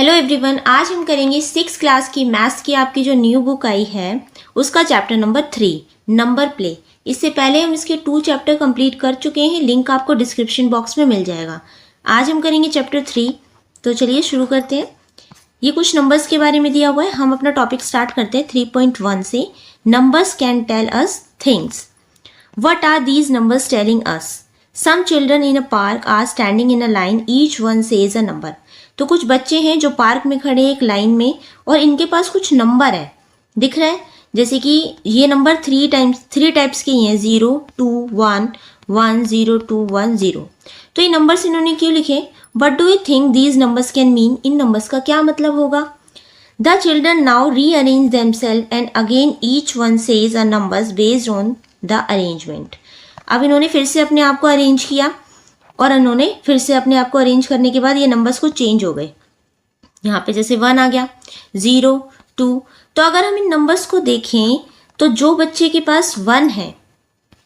Hello everyone, आज हम करेंगे 6 क्लास की मैथ्स की आपकी जो न्यू बुक आई है उसका चैप्टर नंबर 3 नंबर प्ले। इससे पहले हम इसके 2 चैप्टर कंप्लीट कर चुके हैं, लिंक आपको डिस्क्रिप्शन बॉक्स में मिल जाएगा। आज हम करेंगे चैप्टर 3। तो चलिए शुरू करते हैं। ये कुछ नंबर्स के बारे में दिया हुआ है। हम अपना टॉपिक स्टार्ट करते हैं 3.1 से। Numbers can tell us things. What are these numbers telling us? Some children in a park are standing in a line. Each one says a number. तो कुछ बच्चे हैं जो पार्क में खड़े हैं एक लाइन में और इनके पास कुछ नंबर है, दिख रहा है। जैसे कि ये नंबर 3 टाइप्स के हैं, 0, 2, 1, 1, 0, 2, 1, 0। तो ये नंबर्स इन्होंने क्यों लिखे? What do you think these numbers can mean? In numbers का क्या मतलब होगा? The children now rearrange themselves and again each one says a numbers based on the arrangement. अब इन्होंने फिर से अपने आप को अरेंज किया और इन्होंने फिर से अपने आप को अरेंज करने के बाद ये नंबर्स कुछ चेंज हो गए। यहाँ पे जैसे 1 आ गया, 0, 2। तो अगर हम इन नंबर्स को देखें तो जो बच्चे के पास 1 है,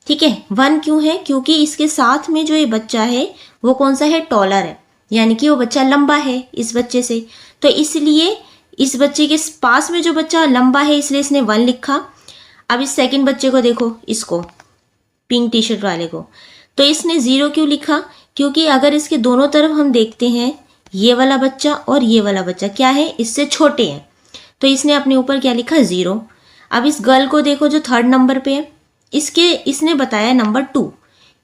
ठीक है, 1 क्यों है? क्योंकि इसके साथ में जो ये बच्चा है वो कौन सा है? टॉलर है, यानी कि वो बच्चा लंबा है इस बच्चे से। तो इसलिए इस बच्चे के पास में जो बच्चा लंबा है इसलिए इसने 1 लिखा। अब इस सेकंड बच्चे को देखो, इसको पिंक टी शर्ट वाले को, तो इसने 0 क्यों लिखा? क्योंकि अगर इसके दोनों तरफ हम देखते हैं, ये वाला बच्चा और ये वाला बच्चा क्या है? इससे छोटे हैं, तो इसने अपने ऊपर क्या लिखा? 0। अब इस गर्ल को देखो जो 3rd नंबर पे है, इसने बताया नंबर 2।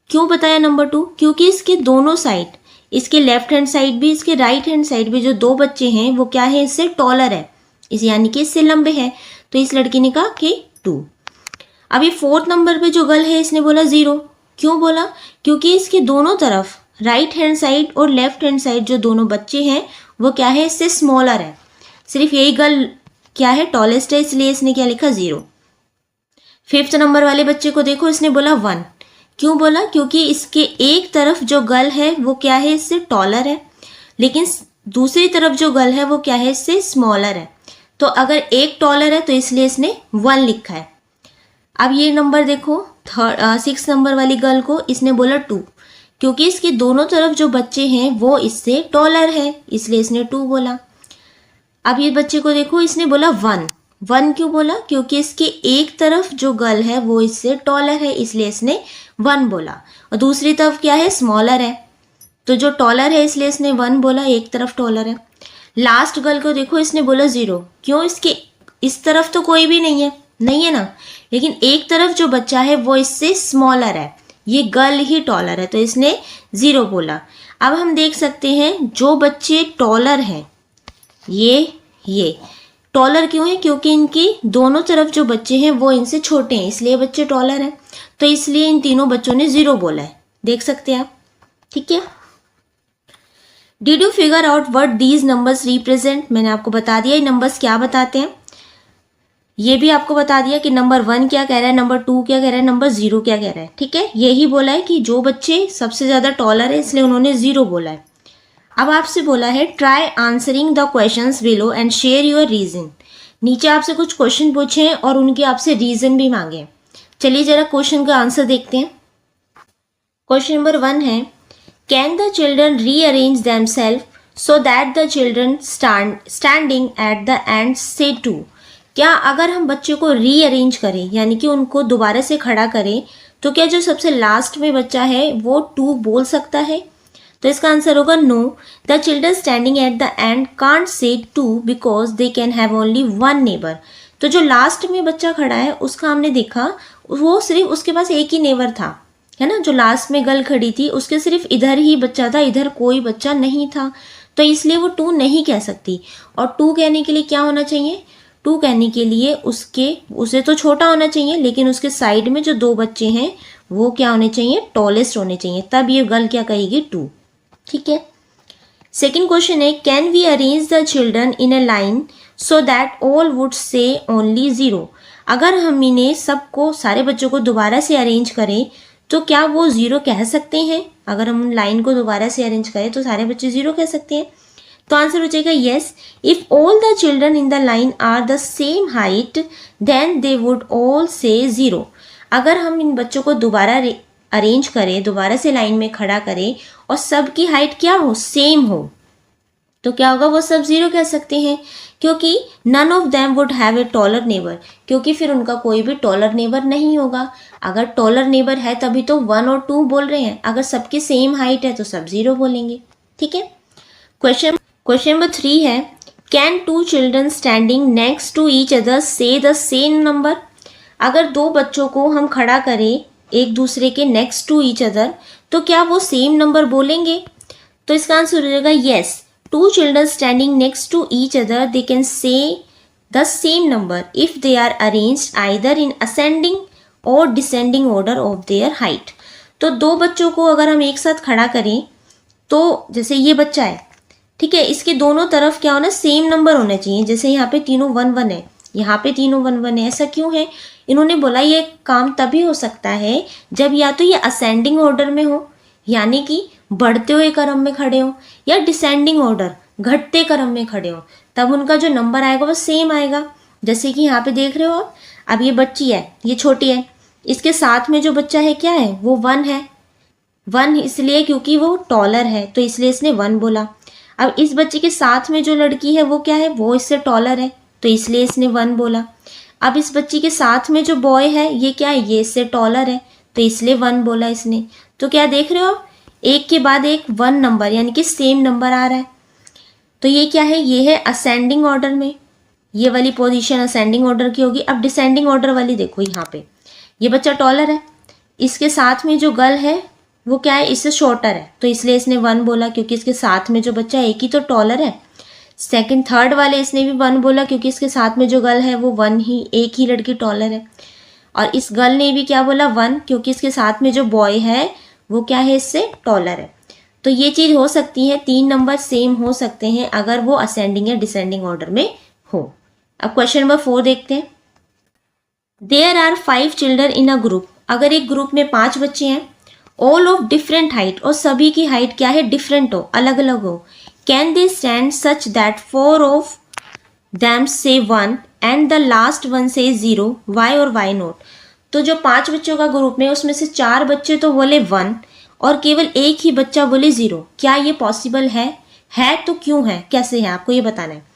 क्यों बताया नंबर 2? क्योंकि इसके दोनों साइड, इसके लेफ्ट हैंड साइड भी, इसके राइट हैंड साइड भी जो 2 बच्चे हैं वो क्या है? इससे टॉलर है, इस यानी कि इससे लंबे हैं। तो इस लड़की ने कहा कि 2। अभी 4th नंबर पे जो गर्ल है इसने बोला 0। क्यों बोला? क्योंकि इसके दोनों तरफ राइट हैंड साइड और लेफ्ट हैंड साइड जो दोनों बच्चे हैं वो क्या है? इससे स्मॉलर है। सिर्फ यही गर्ल क्या है? टॉलेस्ट है, इसलिए इसने क्या लिखा? 0। 5th नंबर वाले बच्चे को देखो, इसने बोला 1। क्यों बोला? क्योंकि इसके एक तरफ जो गर्ल है वो क्या है? इससे टॉलर है, लेकिन दूसरी तरफ जो गर्ल है वो क्या है? इससे स्मॉलर है। तो अगर एक टॉलर है तो इसलिए इसने 1 लिखा है। अब ये नंबर देखो, 6 नंबर वाली गर्ल को इसने बोला 2, क्योंकि इसके दोनों तरफ जो बच्चे हैं वो इससे टॉलर है, इसलिए इसने 2 बोला। अब ये बच्चे को देखो, इसने बोला 1 क्यों बोला? क्योंकि इसके एक तरफ जो गर्ल है वो इससे टॉलर है, इसलिए इसने 1 बोला, और दूसरी तरफ क्या है? स्मॉलर है। तो जो टॉलर है इसलिए इसने 1 बोला, एक तरफ टॉलर है। लास्ट गर्ल को देखो, इसने बोला 0। क्यों? इसके इस तरफ तो कोई भी नहीं है ना, लेकिन एक तरफ जो बच्चा है वो इससे स्मॉलर है, ये गर्ल ही टॉलर है, तो इसने 0 बोला। अब हम देख सकते हैं जो बच्चे टॉलर हैं, ये टॉलर क्यों है? क्योंकि इनकी दोनों तरफ जो बच्चे हैं वो इनसे छोटे हैं, इसलिए बच्चे टॉलर हैं। तो इसलिए इन तीनों बच्चों ने 0 बोला है, देख सकते हैं आप, ठीक है। Did you figure out what these numbers represent? मैंने आपको बता दिया ये नंबर्स क्या बताते हैं। ये भी आपको बता दिया कि नंबर 1 क्या कह रहा है, नंबर 2 क्या कह रहा है, नंबर 0 क्या कह रहा है, ठीक है। यही बोला है कि जो बच्चे सबसे ज़्यादा टॉलर है इसलिए उन्होंने 0 बोला है। अब आपसे बोला है try answering the questions below and share your reason. नीचे आपसे कुछ क्वेश्चन पूछे हैं और उनके आपसे रीजन भी मांगे। चलिए जरा क्वेश्चन का आंसर देखते हैं। क्वेश्चन नंबर 1 है, can the children rearrange themself so that the children standing at the end say 2? क्या अगर हम बच्चे को रीअरेंज करें, यानी कि उनको दोबारा से खड़ा करें, तो क्या जो सबसे लास्ट में बच्चा है वो 2 बोल सकता है? तो इसका आंसर होगा no. The children standing at the end can't say 2 because they can have only 1 neighbour. तो जो लास्ट में बच्चा खड़ा है उसका हमने देखा, वो सिर्फ उसके पास एक ही नेबर था, है ना। जो लास्ट में गर्ल खड़ी थी उसके सिर्फ इधर ही बच्चा था, इधर कोई बच्चा नहीं था, तो इसलिए वो 2 नहीं कह सकती। और 2 कहने के लिए क्या होना चाहिए? 2 कहने के लिए उसे तो छोटा होना चाहिए, लेकिन उसके साइड में जो 2 बच्चे हैं वो क्या होने चाहिए? टॉलेस्ट होने चाहिए, तब ये गर्ल क्या कहेगी? 2, ठीक है। सेकेंड क्वेश्चन है, can we arrange the children in a line so that all would say only 0? अगर हम इन्हें सबको, सारे बच्चों को दोबारा से अरेंज करें तो क्या वो 0 कह सकते हैं? अगर हम लाइन को दोबारा से अरेंज करें तो सारे बच्चे 0 कह सकते हैं। तो आंसर हो जाएगा yes. If all the children in the line are the same height then they would all say 0। अगर हम इन बच्चों को दोबारा अरेंज करें, दोबारा से लाइन में खड़ा करें और सबकी हाइट क्या हो? सेम हो, तो क्या होगा, वो सब जीरो कह सकते हैं, क्योंकि none of them would have a taller neighbour, क्योंकि फिर उनका कोई भी टॉलर नेबर नहीं होगा। अगर टॉलर नेबर है तभी तो 1 और 2 बोल रहे हैं, अगर सबकी सेम हाइट है तो सब जीरो बोलेंगे। ठीक है। क्वेश्चन नंबर 3 है, can two children standing next to each other say the same number. अगर दो बच्चों को हम खड़ा करें एक दूसरे के नेक्स्ट टू ईच अदर, तो क्या वो सेम नंबर बोलेंगे? तो इसका आंसर हो जाएगा yes. Two children standing next to each other they can say the same number if they are arranged either in ascending or descending order of their height. तो दो बच्चों को अगर हम एक साथ खड़ा करें, तो जैसे ये बच्चा है, ठीक है, इसके दोनों तरफ क्या होना, सेम नंबर होना चाहिए। जैसे यहाँ पे तीनों 1 1 है, यहाँ पे तीनों 1 1 है। ऐसा क्यों है? इन्होंने बोला ये काम तभी हो सकता है जब या तो ये असेंडिंग ऑर्डर में हो, यानी कि बढ़ते हुए क्रम में खड़े हो, या डिसेंडिंग ऑर्डर घटते क्रम में खड़े हो, तब उनका जो नंबर आएगा वो सेम आएगा। जैसे कि यहाँ पे देख रहे हो आप, अब ये बच्ची है, ये छोटी है, इसके साथ में जो बच्चा है क्या है, वो 1 है। 1 इसलिए क्योंकि वो टॉलर है, तो इसलिए इसने 1 बोला। अब इस बच्चे के साथ में जो लड़की है वो क्या है, वो इससे टॉलर है, तो इसलिए इसने 1 बोला। अब इस बच्ची के साथ में जो बॉय है ये क्या है, ये इससे टॉलर है, तो इसलिए 1 बोला इसने। तो क्या देख रहे हो आप, एक के बाद एक 1 नंबर, यानी कि सेम नंबर आ रहा है। तो ये क्या है, ये है असेंडिंग ऑर्डर में, ये वाली पोजीशन असेंडिंग ऑर्डर की होगी। अब डिसेंडिंग ऑर्डर वाली देखो, यहाँ पे ये बच्चा टॉलर है, इसके साथ में जो गर्ल है वो क्या है, इससे शॉर्टर है, तो इसलिए इसने 1 बोला, क्योंकि इसके साथ में जो बच्चा है एक ही तो टॉलर है। सेकंड थर्ड वाले इसने भी 1 बोला, क्योंकि इसके साथ में जो गर्ल है वो 1 ही, एक ही लड़की टॉलर है। और इस गर्ल ने भी क्या बोला, 1, क्योंकि इसके साथ में जो बॉय है वो क्या है, इससे टॉलर है। तो ये चीज़ हो सकती है, 3 नंबर सेम हो सकते हैं अगर वो असेंडिंग या डिसेंडिंग ऑर्डर में हो। अब क्वेश्चन नंबर 4 देखते हैं। There are 5 children in a group. अगर एक ग्रुप में 5 बच्चे हैं, ऑल ऑफ डिफरेंट हाइट, और सभी की हाइट क्या है, डिफरेंट हो, अलग अलग हो। Can they stand such that 4 of them से 1 एंड द लास्ट वन से 0, वाई और वाई नॉट। तो जो 5 बच्चों का ग्रुप में उसमें से 4 बच्चे तो बोले 1 और केवल एक ही बच्चा बोले 0। क्या ये पॉसिबल है? तो क्यों है, कैसे है, आपको ये बताना है।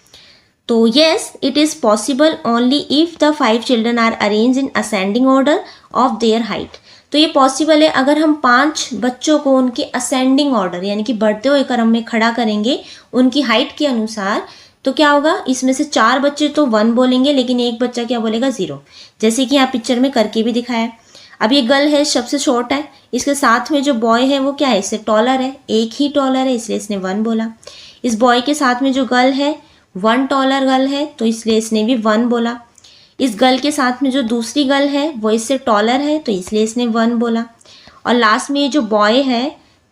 तो yes, it is possible only if the 5 children are arrange in ascending order of their height. तो ये पॉसिबल है अगर हम 5 बच्चों को उनके असेंडिंग ऑर्डर यानी कि बढ़ते हुए क्रम में खड़ा करेंगे उनकी हाइट के अनुसार, तो क्या होगा, इसमें से 4 बच्चे तो 1 बोलेंगे, लेकिन एक बच्चा क्या बोलेगा, 0। जैसे कि यहाँ पिक्चर में करके भी दिखाया। अब ये गर्ल है, सबसे शॉर्ट है, इसके साथ में जो बॉय है वो क्या है, इससे टॉलर है, एक ही टॉलर है, इसलिए इसने 1 बोला। इस बॉय के साथ में जो गर्ल है 1 टॉलर गर्ल है, तो इसलिए इसने भी 1 बोला। इस गर्ल के साथ में जो दूसरी गर्ल है वो इससे टॉलर है, तो इसलिए इसने 1 बोला। और लास्ट में ये जो बॉय है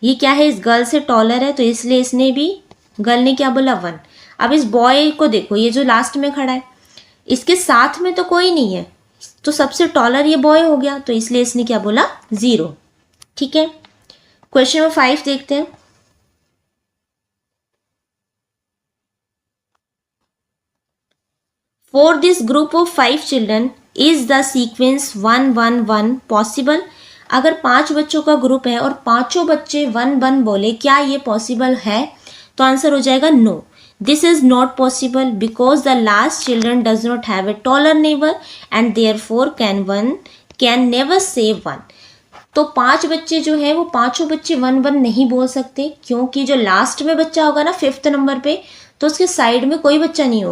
ये क्या है, इस गर्ल से टॉलर है, तो इसलिए इसने भी, गर्ल ने क्या बोला, 1। अब इस बॉय को देखो, ये जो लास्ट में खड़ा है इसके साथ में तो कोई नहीं है, तो सबसे टॉलर ये बॉय हो गया, तो इसलिए इसने क्या बोला, 0। ठीक है। क्वेश्चन नंबर 5 देखते हैं। For this group of 5 children is the sequence 1 1 1 possible? अगर 5 बच्चों का ग्रुप है और पांचों बच्चे 1 1 बोले, क्या ये पॉसिबल है? तो आंसर हो जाएगा no, this is not possible because the last children does not have a taller neighbour and therefore can never say 1। तो 5 बच्चे जो है वो पांचों बच्चे 1 1 नहीं बोल सकते, क्योंकि जो लास्ट में बच्चा होगा ना 5th नंबर पे, तो उसके साइड में कोई बच्चा नहीं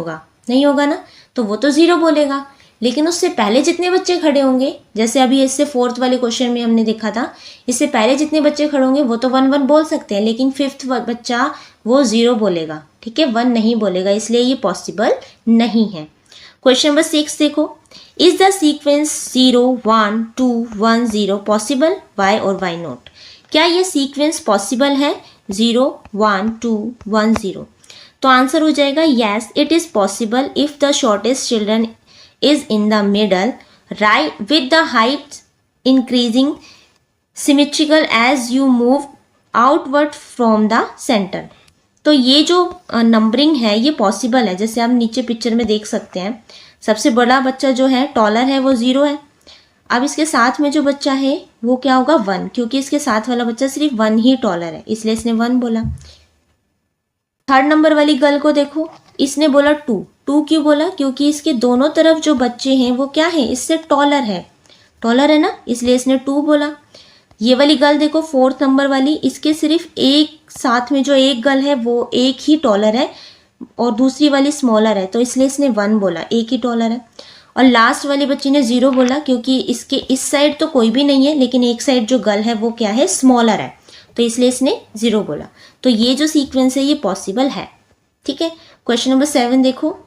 होगा ना, तो वो तो 0 बोलेगा। लेकिन उससे पहले जितने बच्चे खड़े होंगे, जैसे अभी इससे 4th वाले क्वेश्चन में हमने देखा था, इससे पहले जितने बच्चे खड़े होंगे वो तो 1 1 बोल सकते हैं, लेकिन 5th बच्चा वो 0 बोलेगा, ठीक है, 1 नहीं बोलेगा, इसलिए ये पॉसिबल नहीं है। क्वेश्चन नंबर 6 देखो, is the sequence 0 1 2 1 0 possible, why और वाई नॉट। क्या ये सीक्वेंस पॉसिबल है, 0 1 2 1 0? तो आंसर हो जाएगा yes, it is possible if the shortest children is in the middle, right, with the height increasing symmetrical as you move outward from the centre. तो ये जो नंबरिंग है ये पॉसिबल है, जैसे आप नीचे पिक्चर में देख सकते हैं, सबसे बड़ा बच्चा जो है टॉलर है वो 0 है। अब इसके साथ में जो बच्चा है वो क्या होगा, 1, क्योंकि इसके साथ वाला बच्चा सिर्फ 1 ही टॉलर है, इसलिए इसने 1 बोला। 3rd नंबर वाली गर्ल को देखो, इसने बोला 2। 2 क्यों बोला? क्योंकि इसके दोनों तरफ जो बच्चे हैं वो क्या है, इससे टॉलर है ना, इसलिए इसने 2 बोला। ये वाली गर्ल देखो 4th नंबर वाली, इसके सिर्फ एक साथ में जो एक गर्ल है वो एक ही टॉलर है और दूसरी वाली स्मॉलर है, तो इसलिए इसने 1 बोला, एक ही टॉलर है। और लास्ट वाली बच्ची ने 0 बोला क्योंकि इसके इस साइड तो कोई भी नहीं है, लेकिन एक साइड जो गर्ल है वो क्या है, स्मॉलर है, तो इसलिए इसने 0 बोला। तो ये जो सीक्वेंस है ये पॉसिबल है। ठीक है, क्वेश्चन नंबर 7 देखो।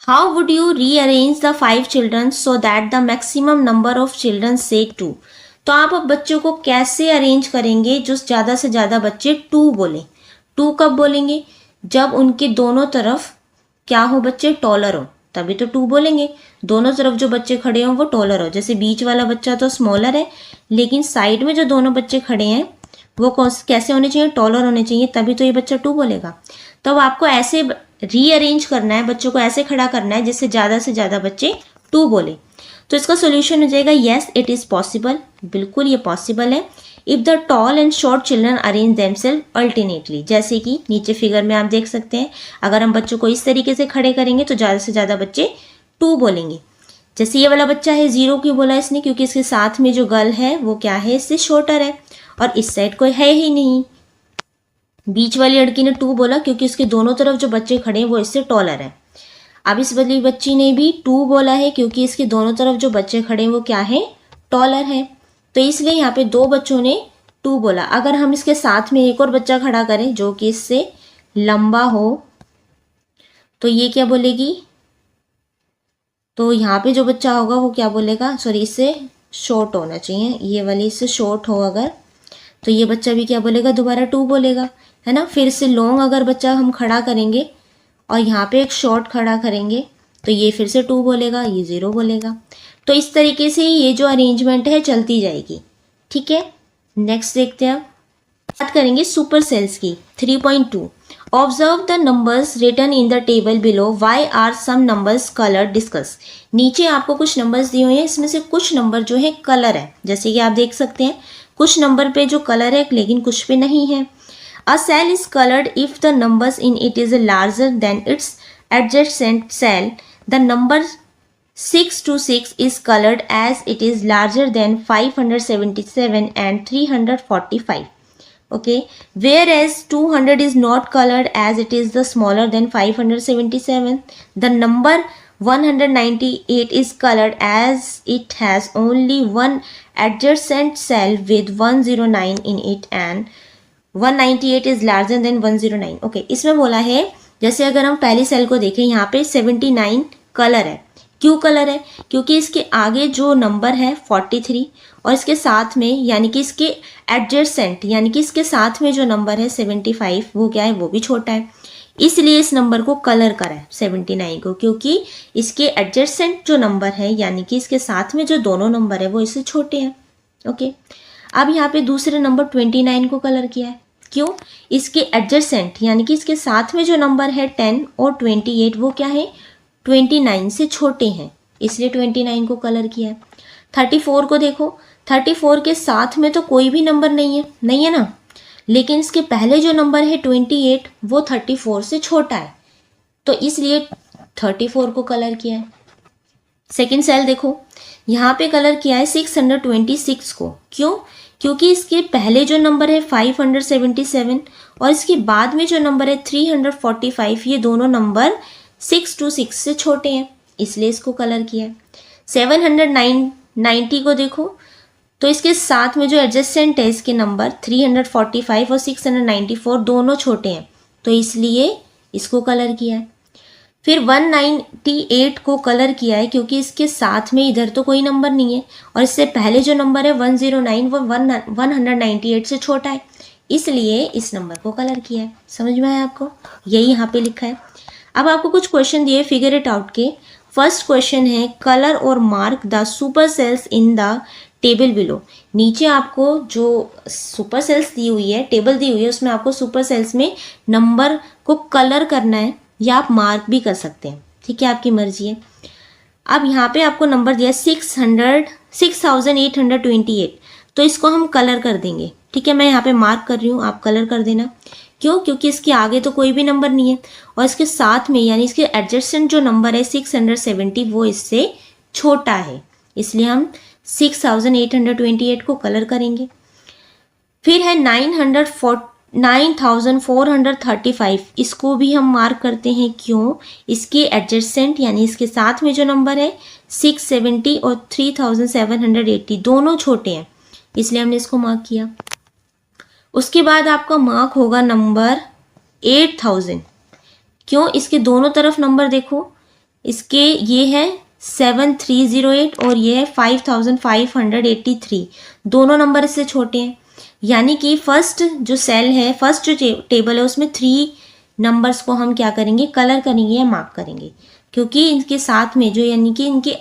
How would you rearrange the 5 children so that the maximum number of children से 2? तो आप अब बच्चों को कैसे अरेंज करेंगे जो ज़्यादा से ज़्यादा बच्चे 2 बोले? 2 कब बोलेंगे? जब उनके दोनों तरफ क्या हो, बच्चे टॉलर हो, तभी तो 2 बोलेंगे। दोनों तरफ जो बच्चे खड़े हों वो टॉलर हो। जैसे बीच वाला बच्चा तो स्मॉलर है, लेकिन साइड में जो दोनों बच्चे खड़े हैं वो कैसे होने चाहिए, टॉलर होने चाहिए, तभी तो ये बच्चा 2 बोलेगा। तो अब आपको ऐसे रीअरेंज करना है, बच्चों को ऐसे खड़ा करना है जिससे ज़्यादा से ज़्यादा बच्चे 2 बोले। तो इसका सोल्यूशन हो जाएगा येस इट इज़ पॉसिबल, बिल्कुल ये पॉसिबल है। If the tall and short children arrange themself alternately, जैसे कि नीचे फिगर में आप देख सकते हैं, अगर हम बच्चों को इस तरीके से खड़े करेंगे तो ज़्यादा से ज़्यादा बच्चे 2 बोलेंगे। जैसे ये वाला बच्चा है 0 क्यों बोला इसने? क्योंकि इसके साथ में जो गर्ल है वो क्या है, इससे शॉर्टर है और इस साइड कोई है ही नहीं। बीच वाली लड़की ने 2 बोला क्योंकि इसके दोनों तरफ जो बच्चे खड़े हैं वो इससे टॉलर है। अब इस वाली बच्ची ने भी 2 बोला है क्योंकि इसके दोनों तरफ जो बच्चे खड़े हैं वो क्या है, टॉलर है, तो इसलिए यहाँ पे 2 बच्चों ने 2 बोला। अगर हम इसके साथ में एक और बच्चा खड़ा करें जो कि इससे लंबा हो तो ये क्या बोलेगी, तो यहाँ पे जो बच्चा होगा वो क्या बोलेगा, सॉरी इससे शॉर्ट होना चाहिए, ये वाली इससे शॉर्ट हो अगर, तो ये बच्चा भी क्या बोलेगा, दोबारा 2 बोलेगा, है ना। फिर से लॉन्ग अगर बच्चा हम खड़ा करेंगे और यहाँ पे एक शॉर्ट खड़ा करेंगे तो ये फिर से 2 बोलेगा, ये 0 बोलेगा। तो इस तरीके से ये जो अरेंजमेंट है चलती जाएगी। ठीक है, नेक्स्ट देखते हैं। बात करेंगे सुपर सेल्स की। 3.2 observe the numbers written in the table below, why are some numbers colour, discuss. नीचे आपको कुछ नंबर्स दिए हुए हैं, इसमें से कुछ नंबर जो है कलर है, जैसे कि आप देख सकते हैं कुछ नंबर पे जो कलर है लेकिन कुछ पे नहीं है। A cell is colored if the numbers in it is larger than its adjacent cell. The number 626 is colored as it is larger than 577 and 345. Okay, whereas 200 is not colored as it is the smaller than 577. The number 198 is colored as it has only one adjacent cell with 109 in it and 198 is larger than 109। Okay, इसमें बोला है जैसे अगर हम पहली cell को देखें, यहाँ पे 79 कलर है। क्यों कलर है? क्योंकि इसके आगे जो नंबर है 43 और इसके साथ में यानी कि इसके एडजेसेंट यानी कि इसके साथ में जो नंबर है 75 वो क्या है, वो भी छोटा है, इसलिए इस नंबर को कलर करा है 79 को, क्योंकि इसके एडजेसेंट जो नंबर है यानी कि इसके साथ में जो दोनों नंबर है वो इससे छोटे हैं। ओके, अब यहाँ पे दूसरे नंबर 29 को कलर किया है। क्यों? इसके एडजेसेंट यानी कि इसके साथ में जो नंबर है 10 और 28 वो क्या है, 29 से छोटे हैं, इसलिए 29 को कलर किया है। 34 को देखो, 34 के साथ में तो कोई भी नंबर नहीं है ना, लेकिन इसके पहले जो नंबर है 28 वो 34 से छोटा है, तो इसलिए 34 को कलर किया है। सेकेंड सेल देखो, यहाँ पे कलर किया है 626 को। क्यों? क्योंकि इसके पहले जो नंबर है 577 और इसके बाद में जो नंबर है 345, ये दोनों नंबर 626 से छोटे हैं, इसलिए इसको कलर किया है। 790 को देखो, तो इसके साथ में जो एडजेसेंट है इसके नंबर 345 और 694 दोनों छोटे हैं, तो इसलिए इसको कलर किया है। फिर 198 को कलर किया है क्योंकि इसके साथ में इधर तो कोई नंबर नहीं है और इससे पहले जो नंबर है 109 वो 198 से छोटा है, इसलिए इस नंबर को कलर किया है। समझ में आया आपको? यही यहाँ पे लिखा है। अब आपको कुछ क्वेश्चन दिए, फिगर इट आउट के। फर्स्ट क्वेश्चन है कलर और mark the super cells in the table below. नीचे आपको जो सुपर सेल्स दी हुई है, टेबल दी हुई है, उसमें आपको सुपर सेल्स में नंबर को कलर करना है या आप मार्क भी कर सकते हैं, ठीक है, आपकी मर्जी है। अब यहाँ पे आपको नंबर दिया 6828, तो इसको हम कलर कर देंगे, ठीक है, मैं यहाँ पे मार्क कर रही हूँ, आप कलर कर देना। क्यों? क्योंकि इसके आगे तो कोई भी नंबर नहीं है और इसके साथ में यानी इसके एडजेसेंट जो नंबर है 670 वो इससे छोटा है, इसलिए हम 6828 को कलर करेंगे। फिर है 9435, इसको भी हम मार्क करते हैं। क्यों? इसके एडजेसेंट यानी इसके साथ में जो नंबर है 670 और 3780 दोनों छोटे हैं, इसलिए हमने इसको मार्क किया। उसके बाद आपका मार्क होगा नंबर 8000। क्यों? इसके दोनों तरफ नंबर देखो, इसके ये है 7308 और ये है 5583, दोनों नंबर इससे छोटे हैं। यानी कि फर्स्ट जो सेल है, फर्स्ट जो टेबल है उसमें 3 नंबर्स को हम क्या करेंगे? कलर करेंगे या मार्क करेंगे, क्योंकि इनके साथ में जो यानी कि इनके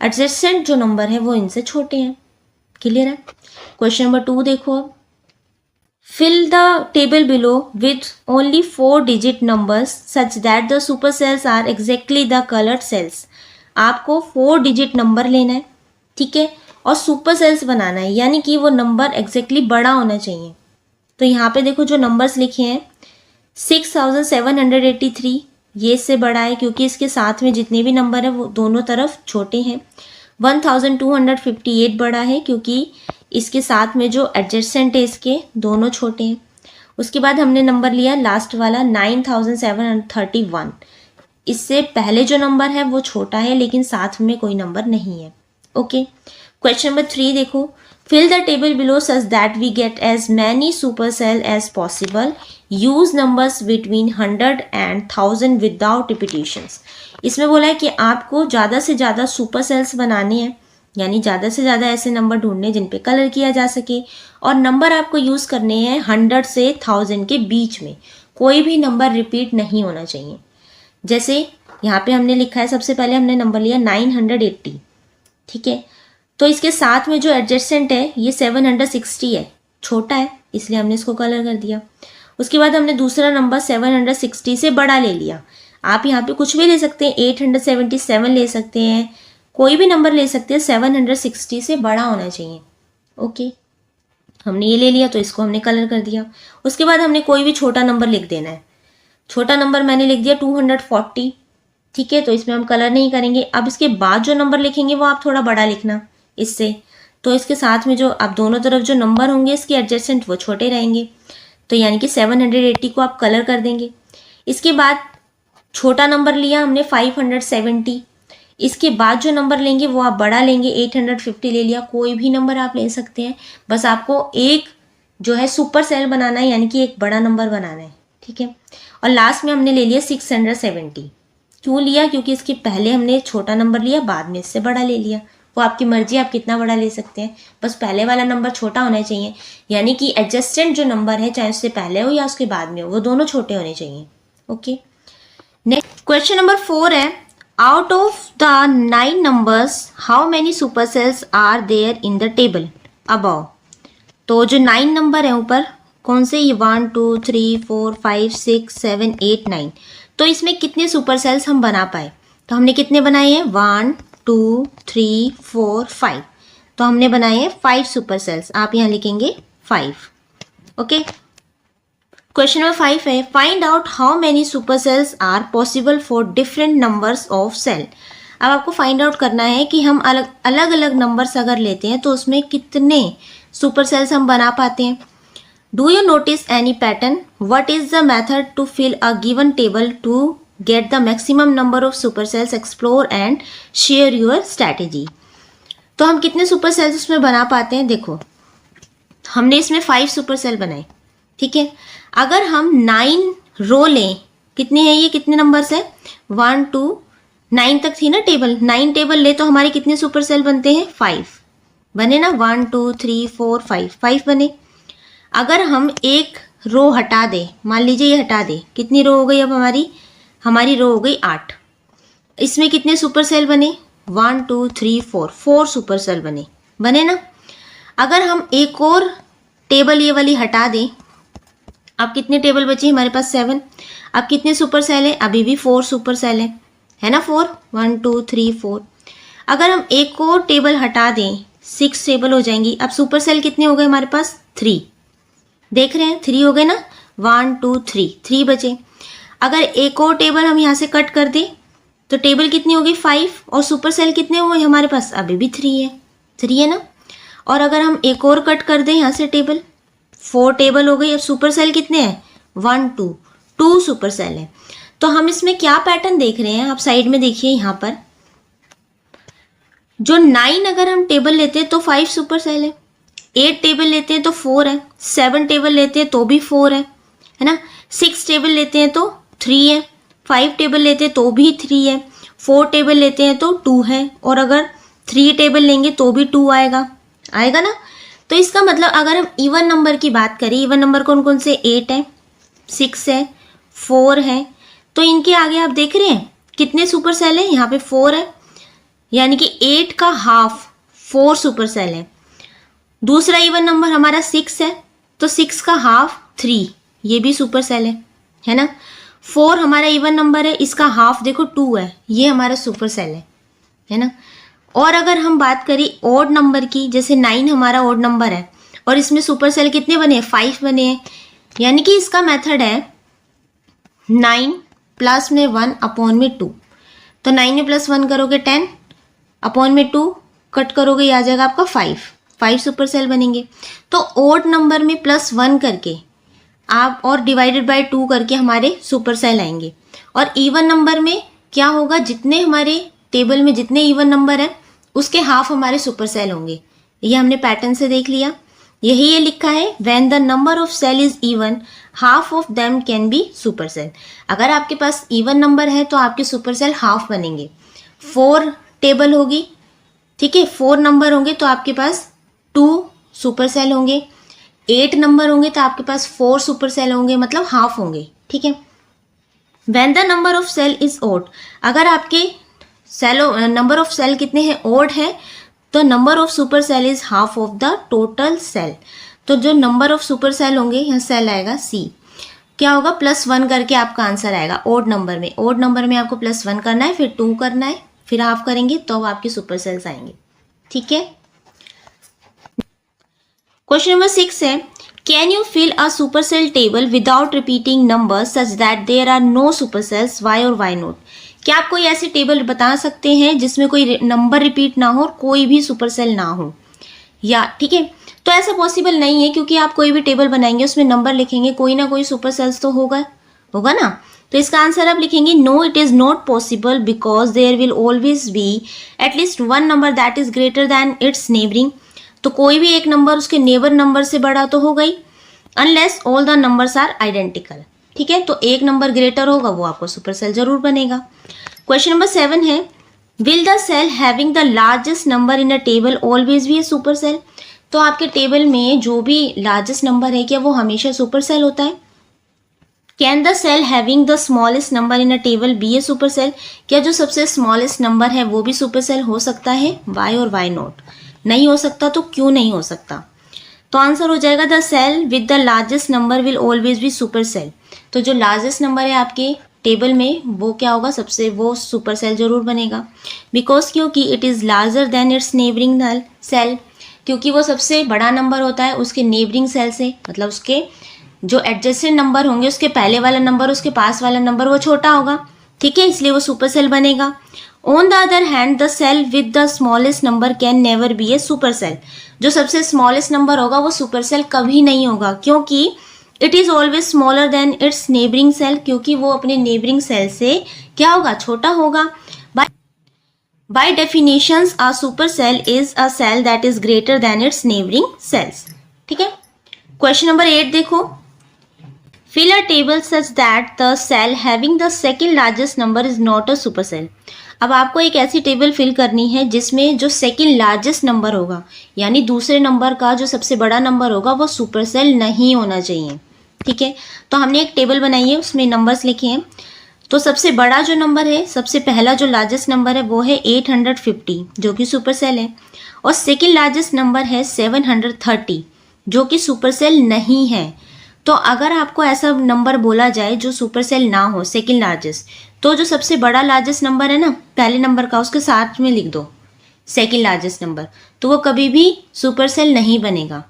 एडजेसेंट जो नंबर है वो इनसे छोटे हैं। क्लियर है? क्वेश्चन नंबर 2 देखो। Fill the table below with only 4 digit numbers such that the super cells are exactly the coloured cells. आपको 4 डिजिट नंबर लेना है, ठीक है, और सुपर सेल्स बनाना है, यानी कि वो नंबर एग्जैक्टली बड़ा होना चाहिए। तो यहाँ पे देखो जो नंबर्स लिखे हैं 6783 ये इससे बड़ा है क्योंकि इसके साथ में जितने भी नंबर है वो दोनों तरफ छोटे हैं। 1258 बड़ा है क्योंकि इसके साथ में जो एडजेसेंट है इसके दोनों छोटे हैं। उसके बाद हमने नंबर लिया लास्ट वाला 9731, इससे पहले जो नंबर है वो छोटा है लेकिन साथ में कोई नंबर नहीं है। ओके, क्वेश्चन नंबर 3 देखो। Fill the table below such that we get as many super cell as possible, use numbers between 100 and 1000 without repetitions. इसमें बोला है कि आपको ज़्यादा से ज़्यादा सुपर सेल्स बनाने हैं, यानी ज़्यादा से ज़्यादा ऐसे नंबर ढूंढने जिन पे कलर किया जा सके, और नंबर आपको यूज़ करने हैं 100 से 1000 के बीच में, कोई भी नंबर रिपीट नहीं होना चाहिए। जैसे यहाँ पे हमने लिखा है, सबसे पहले हमने नंबर लिया 980, ठीक है, तो इसके साथ में जो एडजेसेंट है ये 760 है, छोटा है, इसलिए हमने इसको कलर कर दिया। उसके बाद हमने दूसरा नंबर 760 से बड़ा ले लिया। आप यहाँ पे कुछ भी ले सकते हैं, 877 ले सकते हैं, कोई भी नंबर ले सकते हैं, 760 से बड़ा होना चाहिए। ओके, हमने ये ले लिया तो इसको हमने कलर कर दिया। उसके बाद हमने कोई भी छोटा नंबर लिख देना है। छोटा नंबर मैंने लिख दिया 240, ठीक है, तो इसमें हम कलर नहीं करेंगे। अब इसके बाद जो नंबर लिखेंगे वो आप थोड़ा बड़ा लिखना इससे, तो इसके साथ में जो आप दोनों तरफ जो नंबर होंगे इसके एडजेसेंट वो छोटे रहेंगे, तो यानी कि 780 को आप कलर कर देंगे। इसके बाद छोटा नंबर लिया हमने 570, इसके बाद जो नंबर लेंगे वो आप बड़ा लेंगे, 850 ले लिया, कोई भी नंबर आप ले सकते हैं, बस आपको एक जो है सुपर सेल बनाना है, यानी कि एक बड़ा नंबर बनाना है, ठीक है। और लास्ट में हमने ले लिया 670। क्यों लिया? क्योंकि इसके पहले हमने छोटा नंबर लिया, बाद में इससे बड़ा ले लिया, वो आपकी मर्जी, आप कितना बड़ा ले सकते हैं, बस पहले वाला नंबर छोटा होना चाहिए, यानी कि एडजेसेंट जो नंबर है चाहे उससे पहले हो या उसके बाद में हो वो दोनों छोटे होने चाहिए। ओके, नेक्स्ट क्वेश्चन नंबर 4 है, out of the 9 numbers how many super cells are there in the table above. तो जो 9 नंबर है ऊपर कौन से, ये 1 2 3 4 5 6 7 8 9, तो इसमें कितने सुपर सेल्स हम बना पाए? तो हमने कितने बनाए हैं? 1 2 3 4 5, तो हमने बनाए हैं 5 सुपर सेल्स। आप यहाँ लिखेंगे 5। ओके, क्वेश्चन नंबर 5 है, find out how many super cells are possible for different numbers of cell. अब आपको फाइंड आउट करना है कि हम अलग अलग नंबर्स अगर लेते हैं तो उसमें कितने सुपर सेल्स हम बना पाते हैं। Do you notice any pattern? What is the method to fill a given table to get the maximum number of super cells? Explore and share your strategy. तो हम कितने सुपर सेल्स उसमें बना पाते हैं? देखो, हमने इसमें 5 सुपर सेल बनाए, ठीक है। अगर हम 9 रो लें, कितने हैं ये, कितने नंबर्स है, 1 2 9 तक थी ना टेबल, 9 टेबल ले तो हमारे कितने सुपर सेल बनते हैं? 5 बने ना, 1 2 3 4 5 बने। अगर हम एक रो हटा दें, मान लीजिए ये हटा दें, कितनी रो हो गई अब हमारी रो हो गई 8। इसमें कितने सुपर सेल बने? 1 2 3 4 सुपर सेल बने ना। अगर हम एक और टेबल ये वाली हटा दें, अब कितने टेबल बचे हमारे पास? 7। अब कितने सुपर सेल है? अभी भी 4 सुपर सेल है ना, 4 1 2 3 4। अगर हम एक और टेबल हटा दें, 6 टेबल हो जाएंगी। अब सुपर सेल कितने हो गए हमारे पास? 3। देख रहे हैं 3 हो गए ना, 1 2 3, 3 बचे। अगर एक और टेबल हम यहाँ से कट कर दें तो टेबल कितनी होगी 5, और सुपर सेल कितने हुए हमारे पास, अभी भी 3 है ना। और अगर हम एक और कट कर दें यहाँ से टेबल, 4 टेबल हो गई। अब सुपर सेल कितने हैं 1 2, 2 सुपर सेल है। तो हम इसमें क्या पैटर्न देख रहे हैं, आप साइड में देखिए यहाँ पर, जो 9 अगर हम टेबल लेते हैं तो 5 सुपर सेल है, 8 टेबल लेते हैं तो 4 है, 7 टेबल लेते हैं तो भी 4 है ना, 6 टेबल लेते हैं तो 3 है, 5 टेबल लेते हैं तो भी 3 है, 4 टेबल लेते हैं तो 2 है, और अगर 3 टेबल लेंगे तो भी 2 आएगा ना। तो इसका मतलब अगर हम इवन नंबर की बात करें, इवन नंबर कौन कौन से, 8 है, 6 है, 4 है, तो इनके आगे आप देख रहे हैं कितने सुपर सेल है, यहाँ पे 4 है, यानी कि 8 का हाफ 4 सुपर सेल है। दूसरा इवन नंबर हमारा 6 है, तो 6 का हाफ 3, ये भी सुपर सेल है ना। 4 हमारा इवन नंबर है, इसका हाफ देखो 2 है, ये हमारा सुपर सेल है ना। और अगर हम बात करें ऑड नंबर की, जैसे 9 हमारा ऑड नंबर है और इसमें सुपर सेल कितने बने हैं, 5 बने हैं, यानी कि इसका मेथड है 9 प्लस में 1 अपॉन में 2। तो 9 में प्लस 1 करोगे 10, अपॉन में 2 कट करोगे, ये आ जाएगा आपका 5 सुपर सेल बनेंगे। तो ऑड नंबर में प्लस 1 करके आप और डिवाइडेड बाय 2 करके हमारे सुपर सेल आएंगे। और इवन नंबर में क्या होगा, जितने हमारे टेबल में जितने इवन नंबर है उसके हाफ हमारे सुपर सेल होंगे। ये हमने पैटर्न से देख लिया। यही ये लिखा है, when the number of cell is even half of them can be super cell. अगर आपके पास इवन नंबर है तो आपके सुपर सेल हाफ बनेंगे। 4 टेबल होगी, ठीक है, 4 नंबर होंगे तो आपके पास 2 सुपर सेल होंगे। 8 नंबर होंगे तो आपके पास 4 सुपर सेल होंगे, मतलब हाफ होंगे, ठीक है। When the number of cell is odd, अगर आपके नंबर ऑफ सेल कितने हैं, ऑड है, तो number of super cell is half of the total cell. तो जो नंबर ऑफ सुपर सेल होंगे, यहाँ सेल आएगा सी, क्या होगा +1 करके आपका आंसर आएगा ऑड नंबर में। ऑड नंबर में आपको +1 करना है, फिर 2 करना है, फिर हाफ करेंगे तो आपके सुपर सेल्स आएंगे, ठीक है। क्वेश्चन नंबर 6 है, can you fill a super cell table without repeating numbers such that there are no super cells, why और वाई नॉट। क्या आप कोई ऐसी टेबल बता सकते हैं जिसमें कोई नंबर रिपीट ना हो और कोई भी सुपर सेल ना हो, या ठीक है। तो ऐसा पॉसिबल नहीं है, क्योंकि आप कोई भी टेबल बनाएंगे उसमें नंबर लिखेंगे, कोई ना कोई सुपर सेल्स तो होगा ना। तो इसका आंसर आप लिखेंगे no, it is not possible because there will always be at least 1 number that is greater than its neighbouring. तो कोई भी एक नंबर उसके नेबर नंबर से बड़ा तो होगा ही, unless all the numbers are identical, ठीक है। तो एक नंबर ग्रेटर होगा वो आपको सुपर सेल जरूर बनेगा। क्वेश्चन नंबर 7 है, will the cell having the largest number in a table always be a super cell. तो आपके टेबल में जो भी लार्जेस्ट नंबर है, क्या वो हमेशा सुपर सेल होता है। Can the cell having the smallest number in a table be a super cell, क्या जो सबसे स्मॉलेस्ट नंबर है वो भी सुपर सेल हो सकता है, वाई और वाई नॉट। नहीं हो सकता, तो क्यों नहीं हो सकता। तो आंसर हो जाएगा the cell with the largest number will always be super cell. तो जो लार्जेस्ट नंबर है आपके टेबल में वो क्या होगा, सबसे वो सुपर सेल जरूर बनेगा। बिकॉज क्योंकि it is larger than its neighbouring cell, क्योंकि वो सबसे बड़ा नंबर होता है उसके नेबरिंग सेल से, मतलब उसके जो एडजेसेंट नंबर होंगे उसके पहले वाला नंबर, उसके पास वाला नंबर वो छोटा होगा, ठीक है, इसलिए वो सुपर सेल बनेगा। On the other hand the cell with the smallest number can never be a super cell. जो सबसे स्मॉलेस्ट नंबर होगा वो सुपर सेल कभी नहीं होगा, क्योंकि it is always smaller than its neighbouring cell, क्योंकि वो अपने नेबरिंग सेल से क्या होगा, छोटा होगा। By definitions a super cell is a cell that is greater than its neighbouring cells, ठीक है। क्वेश्चन नंबर 8 देखो, fill a table such that the cell having the second largest number is not a super cell. अब आपको एक ऐसी table fill करनी है जिसमें जो सेकेंड लार्जेस्ट नंबर होगा, यानी दूसरे नंबर का जो सबसे बड़ा नंबर होगा वो सुपर सेल नहीं होना चाहिए, ठीक है। तो हमने एक टेबल बनाई है, उसमें नंबर्स लिखे हैं। तो सबसे बड़ा जो नंबर है, सबसे पहला जो लार्जेस्ट नंबर है वो है 850, जो कि सुपर सेल है। और सेकेंड लार्जेस्ट नंबर है 730, जो कि सुपर सेल नहीं है। तो अगर आपको ऐसा नंबर बोला जाए जो सुपर सेल ना हो, सेकेंड लार्जेस्ट, तो जो सबसे बड़ा लार्जेस्ट नंबर है ना पहले नंबर का, उसके साथ में लिख दो सेकेंड लार्जेस्ट नंबर, तो वो कभी भी सुपर सेल नहीं बनेगा,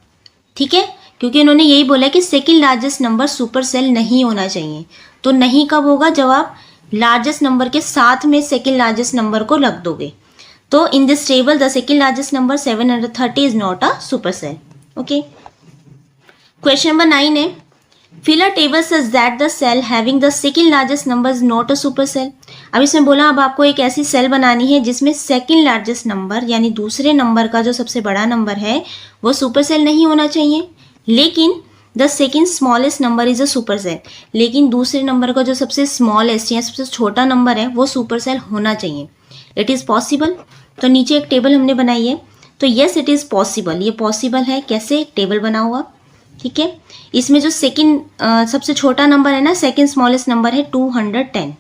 ठीक है। क्योंकि इन्होंने यही बोला कि second largest number super cell नहीं होना चाहिए। तो नहीं कब होगा? जब आप लार्जेस्ट नंबर के साथ में सेकेंड लार्जेस्ट नंबर को रख दोगे। तो in this table the second largest number 730 is not a super cell. Okay, question number 9 है fill a table such that the cell having the second largest number is not a super cell. अब इसमें बोला अब आपको एक ऐसी cell बनानी है जिसमें सेकेंड लार्जेस्ट नंबर यानी दूसरे नंबर का जो सबसे बड़ा नंबर है वो सुपर सेल नहीं होना चाहिए, लेकिन the second smallest number is a super cell, लेकिन दूसरे नंबर का जो सबसे स्मॉलेस्ट या सबसे छोटा नंबर है वो सुपर सेल होना चाहिए। It is possible. तो नीचे एक टेबल हमने बनाई है, तो येस इट इज़ पॉसिबल, ये पॉसिबल है। कैसे? टेबल बनाओ आप, ठीक है। इसमें जो सेकेंड सबसे छोटा नंबर है ना, सेकेंड स्मॉलेस्ट नंबर है 210।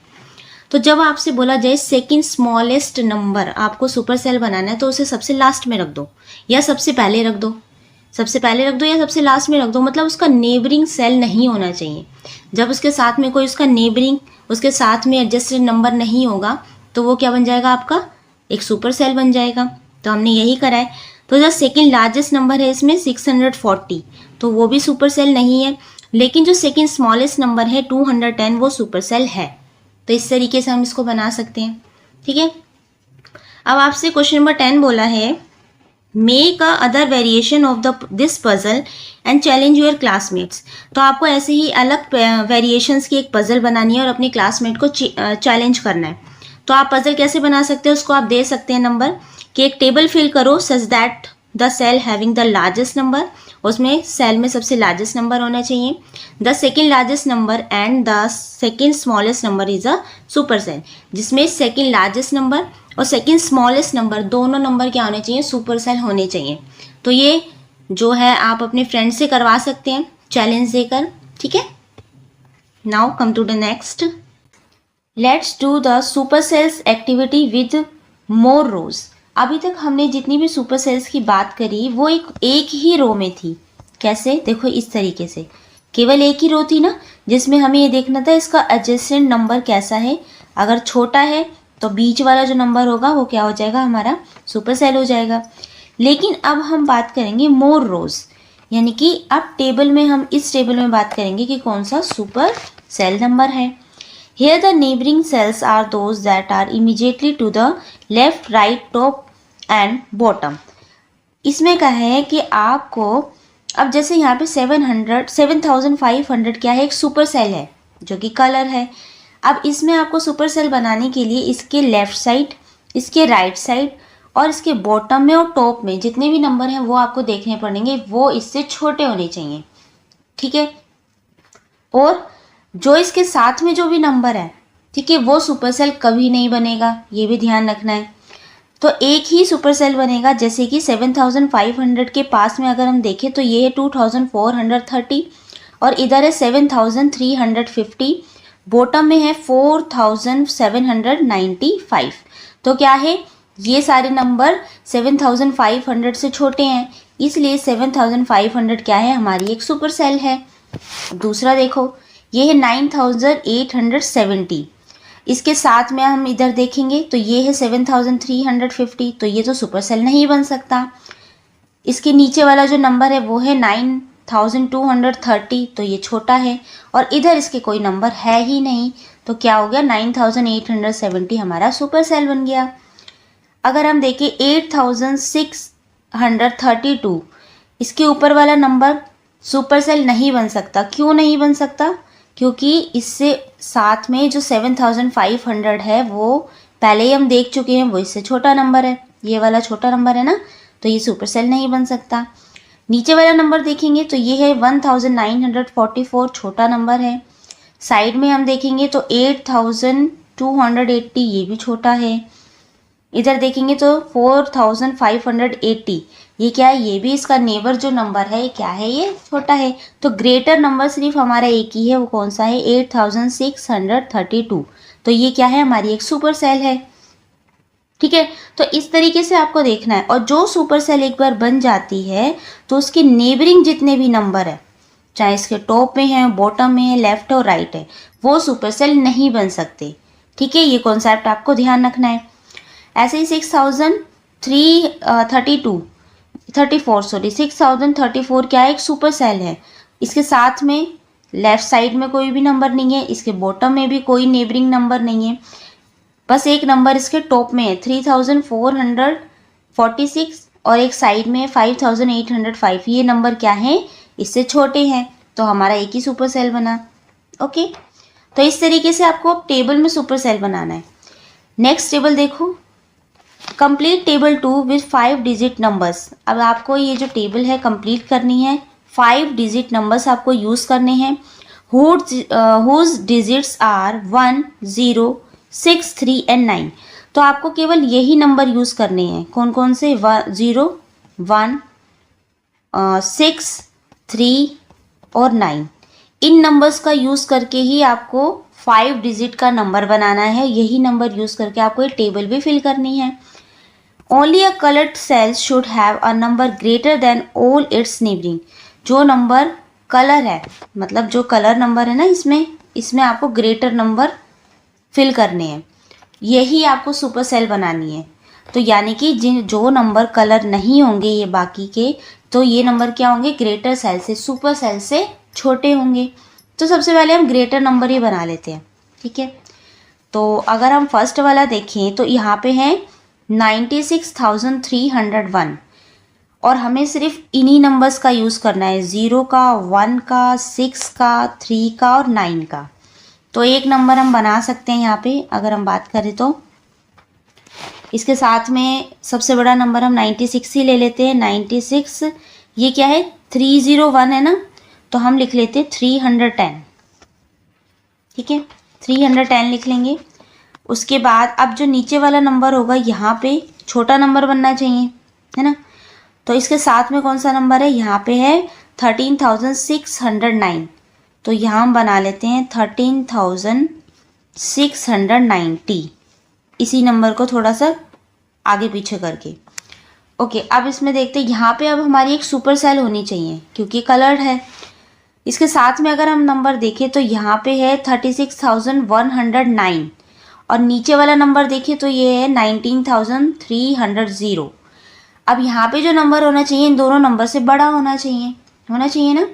तो जब आपसे बोला जाए सेकेंड स्मॉलेस्ट नंबर आपको सुपर सेल बनाना है तो उसे सबसे लास्ट में रख दो या सबसे पहले रख दो, सबसे पहले रख दो या सबसे लास्ट में रख दो, मतलब उसका नेबरिंग सेल नहीं होना चाहिए। जब उसके साथ में कोई उसका नेबरिंग, उसके साथ में एडजस्टेड नंबर नहीं होगा तो वो क्या बन जाएगा? आपका एक सुपर सेल बन जाएगा। तो हमने यही करा है। तो जो सेकेंड लार्जेस्ट नंबर है इसमें 640, तो वो भी सुपर सेल नहीं है, लेकिन जो सेकेंड स्मॉलेस्ट नंबर है 210 वो सुपर सेल है। तो इस तरीके से हम इसको बना सकते हैं, ठीक है। अब आपसे क्वेश्चन नंबर 10 बोला है make a other variation of this puzzle and challenge your classmates. तो आपको ऐसे ही अलग वेरिएशंस की एक पजल बनानी है और अपने क्लासमेट को चैलेंज करना है। तो आप पजल कैसे बना सकते हो उसको आप दे सकते हैं नंबर कि एक टेबल फिल करो such that the cell having the largest number, उसमें सेल में सबसे लार्जेस्ट नंबर होना चाहिए, the second largest number and the second smallest number is a super cell, जिसमें सेकेंड लार्जेस्ट नंबर और सेकेंड स्मॉलेस्ट नंबर दोनों number क्या होने चाहिए? सुपर सेल होने चाहिए। तो ये जो है आप अपने फ्रेंड से करवा सकते हैं चैलेंज देकर, ठीक है। Now come to the next, let's do the super cells activity with more rows. अभी तक हमने जितनी भी सुपर सेल्स की बात करी वो एक ही रो में थी। कैसे? देखो इस तरीके से, केवल एक ही रो थी ना, जिसमें हमें ये देखना था इसका एडजेसेंट नंबर कैसा है। अगर छोटा है तो बीच वाला जो नंबर होगा वो क्या हो जाएगा? हमारा सुपर सेल हो जाएगा। लेकिन अब हम बात करेंगे मोर रोज, यानी कि अब टेबल में हम इस टेबल में बात करेंगे कि कौन सा सुपर सेल नंबर है। Here the neighboring cells are those that are immediately to the left, right, top and bottom. इसमें कहा है कि आपको अब जैसे यहाँ पे 7500 क्या है? एक सुपर सेल है जो कि कलर है। अब इसमें आपको सुपर सेल बनाने के लिए इसके लेफ्ट साइड, इसके राइट साइड और इसके बॉटम में और टॉप में जितने भी नंबर हैं वो आपको देखने पड़ेंगे, वो इससे छोटे होने चाहिए, ठीक है। और जो इसके साथ में जो भी नंबर है, ठीक है, वो सुपर सेल कभी नहीं बनेगा, ये भी ध्यान रखना है। तो एक ही सुपर सेल बनेगा, जैसे कि 7500 के पास में अगर हम देखें तो ये है 2430 और इधर है 7350, बॉटम में है 4795। तो क्या है? ये सारे नंबर 7500 से छोटे हैं, इसलिए 7500 क्या है? हमारी एक सुपर सेल है। दूसरा देखो, ये है 9870, इसके साथ में हम इधर देखेंगे तो ये है 7350, तो ये तो सुपर सेल नहीं बन सकता। इसके नीचे वाला जो नंबर है वो है 9230, तो ये छोटा है और इधर इसके कोई नंबर है ही नहीं, तो क्या हो गया? 9870 हमारा सुपर सेल बन गया। अगर हम देखें 8632, इसके ऊपर वाला नंबर सुपर सेल नहीं बन सकता। क्यों नहीं बन सकता? क्योंकि इससे साथ में जो 7500 है वो पहले ही हम देख चुके हैं, वो इससे छोटा नंबर है, ये वाला छोटा नंबर है ना, तो ये सुपर सेल नहीं बन सकता। नीचे वाला नंबर देखेंगे तो ये है 1944, छोटा नंबर है। साइड में हम देखेंगे तो 8280, ये भी छोटा है। इधर देखेंगे तो 4580, ये क्या है? ये भी इसका नेबर जो नंबर है क्या है? ये छोटा है। तो ग्रेटर नंबर सिर्फ हमारा एक ही है, वो कौन सा है? 8632, तो ये क्या है? हमारी एक सुपर सेल है, ठीक है। तो इस तरीके से आपको देखना है। और जो सुपर सेल एक बार बन जाती है तो उसके नेबरिंग जितने भी नंबर है, चाहे इसके टॉप में है, बॉटम में है, लेफ्ट और राइट है, वो सुपर सेल नहीं बन सकते, ठीक है। ये कॉन्सेप्ट आपको ध्यान रखना है। ऐसे ही 6032 34 सॉरी 6034 क्या है, एक सुपर सेल है। इसके साथ में लेफ्ट साइड में कोई भी नंबर नहीं है, इसके बॉटम में भी कोई नेबरिंग नंबर नहीं है, बस एक नंबर इसके टॉप में है 3446 और एक साइड में 5805। ये नंबर क्या है, इससे छोटे हैं, तो हमारा एक ही सुपर सेल बना। ओके, तो इस तरीके से आपको टेबल में सुपर सेल बनाना है। नेक्स्ट टेबल देखो, complete table 2 with 5 digit numbers. अब आपको ये जो टेबल है कंप्लीट करनी है, 5 डिजिट नंबर्स आपको यूज़ करने हैं। Whose digits are 1 0 6 3 and 9। तो आपको केवल यही नंबर यूज़ करने हैं। कौन कौन से, 0 1 6 3 और 9। इन नंबर्स का यूज़ करके ही आपको 5 डिजिट का नंबर बनाना है। यही नंबर यूज़ करके आपको ये टेबल भी फिल करनी है। Only a coloured cells should have a number greater than all its neighbouring. जो नंबर कलर है, मतलब जो कलर नंबर है ना, इसमें आपको ग्रेटर नंबर फिल करने हैं। यही आपको सुपर सेल बनानी है। तो यानी कि जो नंबर कलर नहीं होंगे ये बाकी के, तो ये नंबर क्या होंगे, ग्रेटर सेल से, सुपर सेल से छोटे होंगे। तो सबसे पहले हम ग्रेटर नंबर ही बना लेते हैं। ठीक है, तो अगर हम फर्स्ट वाला देखें तो यहाँ पे है 96,301 और हमें सिर्फ इन्हीं नंबर्स का यूज़ करना है, 0 का, 1 का, 6 का, 3 का और 9 का। तो एक नंबर हम बना सकते हैं यहाँ पे। अगर हम बात करें तो इसके साथ में सबसे बड़ा नंबर हम 96 ही ले लेते हैं। 96 ये क्या है, 301 है ना, तो हम लिख लेते हैं 310। ठीक है, 310 लिख लेंगे। उसके बाद अब जो नीचे वाला नंबर होगा यहाँ पे छोटा नंबर बनना चाहिए, है ना। तो इसके साथ में कौन सा नंबर है, यहाँ पे है 13,609। तो यहाँ हम बना लेते हैं 13,690, इसी नंबर को थोड़ा सा आगे पीछे करके। ओके, अब इसमें देखते हैं, यहाँ पे अब हमारी एक सुपर सेल होनी चाहिए क्योंकि कलर्ड है। इसके साथ में अगर हम नंबर देखें तो यहाँ पे है 36,109 और नीचे वाला नंबर देखें तो ये है 19,300। अब यहाँ पे जो नंबर होना चाहिए इन दोनों नंबर से बड़ा होना चाहिए ना।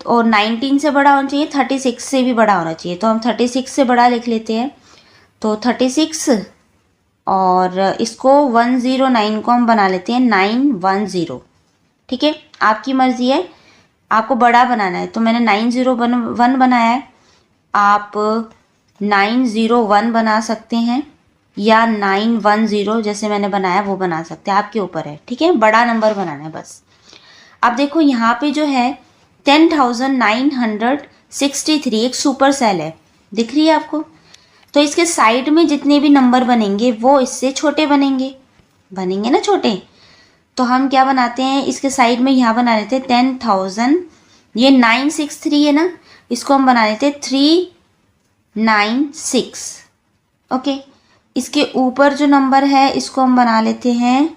और 19 से बड़ा होना चाहिए, 36 से भी बड़ा होना चाहिए। तो हम 36 से बड़ा लिख लेते हैं। तो 36 और इसको 109 को हम बना लेते हैं 910। ठीक है, आपकी मर्जी है, आपको बड़ा बनाना है। तो मैंने 901 बनाया है, आप 901 बना सकते हैं या 910 जैसे मैंने बनाया वो बना सकते हैं, आपके ऊपर है। ठीक है, बड़ा नंबर बनाना है बस। अब देखो यहाँ पे जो है 10,963 एक सुपर सेल है, दिख रही है आपको। तो इसके साइड में जितने भी नंबर बनेंगे वो इससे छोटे बनेंगे ना, छोटे। तो हम क्या बनाते हैं, इसके साइड में यहाँ बना लेते हैं 10,000। ये 963 है ना, इसको हम बना लेते हैं 396। ओके, इसके ऊपर जो नंबर है इसको हम बना लेते हैं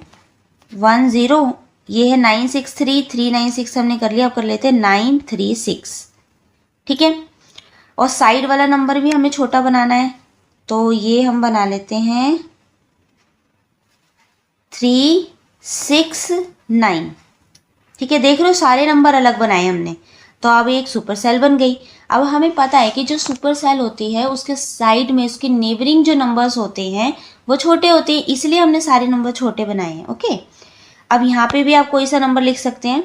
10। ये है 963, 396 हमने कर लिया। अब कर लेते हैं 936। ठीक है, और साइड वाला नंबर भी हमें छोटा बनाना है, तो ये हम बना लेते हैं 369। ठीक है, देख रहे हो सारे नंबर अलग बनाए हमने। तो अब एक सुपर सेल बन गई। अब हमें पता है कि जो सुपर सेल होती है उसके साइड में उसके नेबरिंग जो नंबर्स होते हैं वो छोटे होते हैं, इसलिए हमने सारे नंबर छोटे बनाए हैं। ओके, अब यहाँ पे भी आप कोई सा नंबर लिख सकते हैं।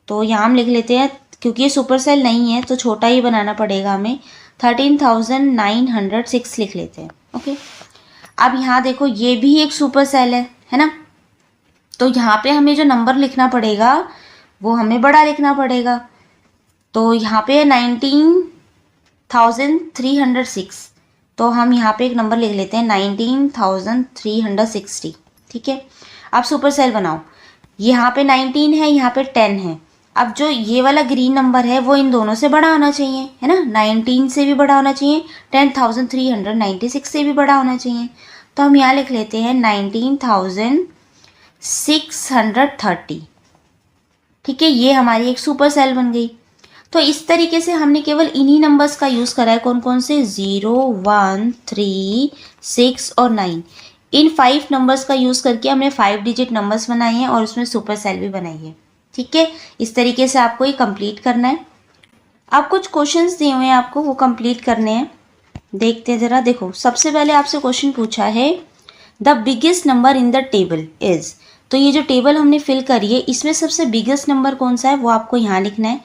तो यहाँ हम लिख लेते हैं, क्योंकि ये सुपर सेल नहीं है तो छोटा ही बनाना पड़ेगा हमें, 13,906 लिख लेते हैं। ओके, अब यहाँ देखो ये भी एक सुपर सेल है ना। तो यहाँ पे हमें जो नंबर लिखना पड़ेगा वो हमें बड़ा लिखना पड़ेगा। तो यहाँ पे 19,306, तो हम यहाँ पे एक नंबर लिख लेते हैं 19,360। ठीक है, अब सुपर सेल बनाओ। यहाँ पे 19 है, यहाँ पे 10 है। अब जो ये वाला ग्रीन नंबर है वो इन दोनों से बड़ा होना चाहिए, है ना। 19 से भी बड़ा होना चाहिए, 10,396 से भी बड़ा होना चाहिए। तो हम यहाँ लिख लेते हैं 19,630। ठीक है, ये हमारी एक सुपर सेल बन गई। तो इस तरीके से हमने केवल इन्हीं नंबर्स का यूज़ करा है। कौन कौन से, 0 1 3 6 और 9। इन 5 नंबर्स का यूज़ करके हमने 5 डिजिट नंबर्स बनाए हैं और उसमें सुपर सेल भी बनाई है। ठीक है, इस तरीके से आपको ये कंप्लीट करना है। अब कुछ क्वेश्चंस दिए हुए हैं आपको, वो कंप्लीट करने हैं। देखते हैं ज़रा। देखो, सबसे पहले आपसे क्वेश्चन पूछा है the biggest number in the table is. तो ये जो टेबल हमने फिल करी है इसमें सबसे बिगेस्ट नंबर कौन सा है वो आपको यहाँ लिखना है।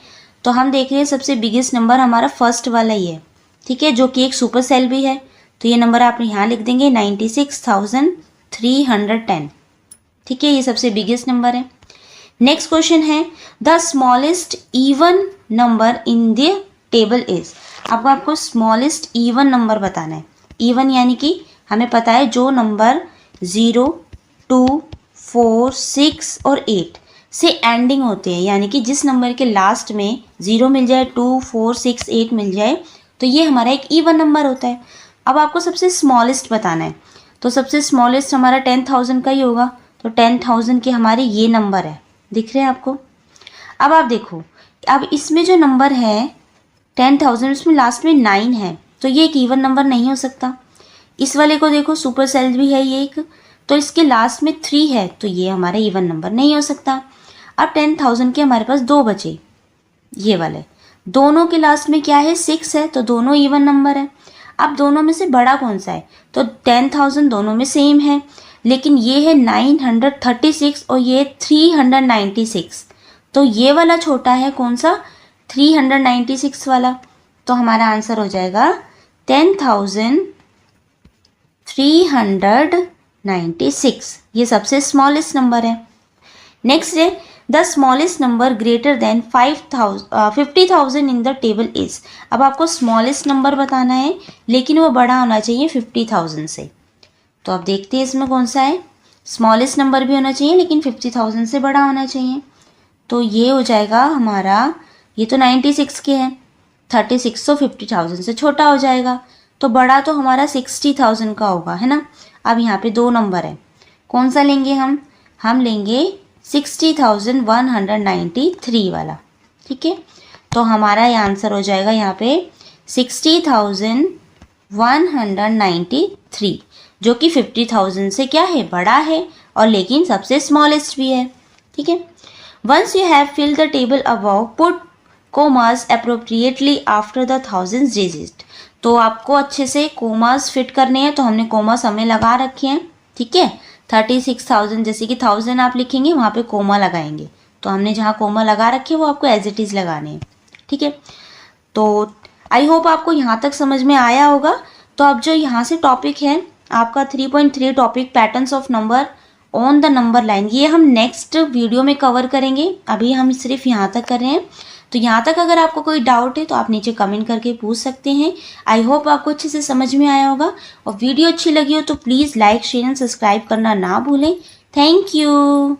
तो हम देख रहे हैं सबसे बिगेस्ट नंबर हमारा फर्स्ट वाला ही है। ठीक है, जो कि एक सुपर सेल भी है। तो ये नंबर आप यहाँ लिख देंगे 96,310। ठीक है, ये सबसे बिगेस्ट नंबर है। नेक्स्ट क्वेश्चन है the smallest even number in the table is. अब आपको स्मॉलेस्ट इवन नंबर बताना है। इवन यानी कि हमें पता है जो नंबर 0, 2, 4, 6 और 8 से एंडिंग होते हैं, यानी कि जिस नंबर के लास्ट में 0 मिल जाए, 2, 4, 6, 8 मिल जाए, तो ये हमारा एक इवन नंबर होता है। अब आपको सबसे स्मॉलेस्ट बताना है। तो सबसे स्मॉलेस्ट हमारा 10,000 का ही होगा। तो 10,000 के हमारे ये नंबर है, दिख रहे हैं आपको। अब आप देखो, अब इसमें जो नंबर है 10,000, उसमें लास्ट में 9 है, तो ये एक इवन नंबर नहीं हो सकता। इस वाले को देखो, सुपर सेल भी है ये एक, तो इसके लास्ट में 3 है, तो ये हमारा इवन नंबर नहीं हो सकता। अब 10,000 के हमारे पास 2 बचे, ये वाले दोनों के लास्ट में क्या है 6 है, तो दोनों इवन नंबर है। अब दोनों में से बड़ा कौन सा है, तो 10,000 दोनों में सेम है, लेकिन ये है 936 और ये 396, तो ये वाला छोटा है कौन सा, 396 वाला। तो हमारा आंसर हो जाएगा 10,396, ये सबसे स्मॉलेस्ट नंबर है। नेक्स्ट है the smallest number greater then 50,000 in the table is. अब आपको स्मॉलेस्ट नंबर बताना है, लेकिन वो बड़ा होना चाहिए 50,000 से। तो आप देखते हैं इसमें कौन सा है, स्मॉलेस्ट नंबर भी होना चाहिए लेकिन 50,000 से बड़ा होना चाहिए। तो ये हो जाएगा हमारा, ये तो 96 के हैं, 36 तो 50,000 से छोटा हो जाएगा, तो बड़ा तो हमारा 60,000 का होगा, है ना। अब यहाँ पे 2 नंबर है, कौन सा लेंगे हम लेंगे 60,193 वाला। ठीक है, तो हमारा ये आंसर हो जाएगा यहाँ पे 60,193, जो कि 50,000 से क्या है, बड़ा है और लेकिन सबसे स्मॉलेस्ट भी है। ठीक है, once you have filled the table above put commas appropriately after the thousands digit. तो आपको अच्छे से कोमास फिट करने हैं, तो हमने कोमास हमें लगा रखे हैं। ठीक है, 36,000 जैसे कि 1000 आप लिखेंगे वहाँ पे कोमा लगाएंगे, तो हमने जहाँ कोमा लगा रखे वो आपको एज इट इज़ लगाने हैं। ठीक है, तो आई होप आपको यहाँ तक समझ में आया होगा। तो अब जो यहाँ से टॉपिक है आपका 3.3 topic patterns of number on the number line, ये हम नेक्स्ट वीडियो में कवर करेंगे। अभी हम सिर्फ यहाँ तक कर रहे हैं। तो यहाँ तक अगर आपको कोई डाउट है तो आप नीचे कमेंट करके पूछ सकते हैं। आई होप आपको अच्छे से समझ में आया होगा, और वीडियो अच्छी लगी हो तो please like, share and subscribe करना ना भूलें। Thank you.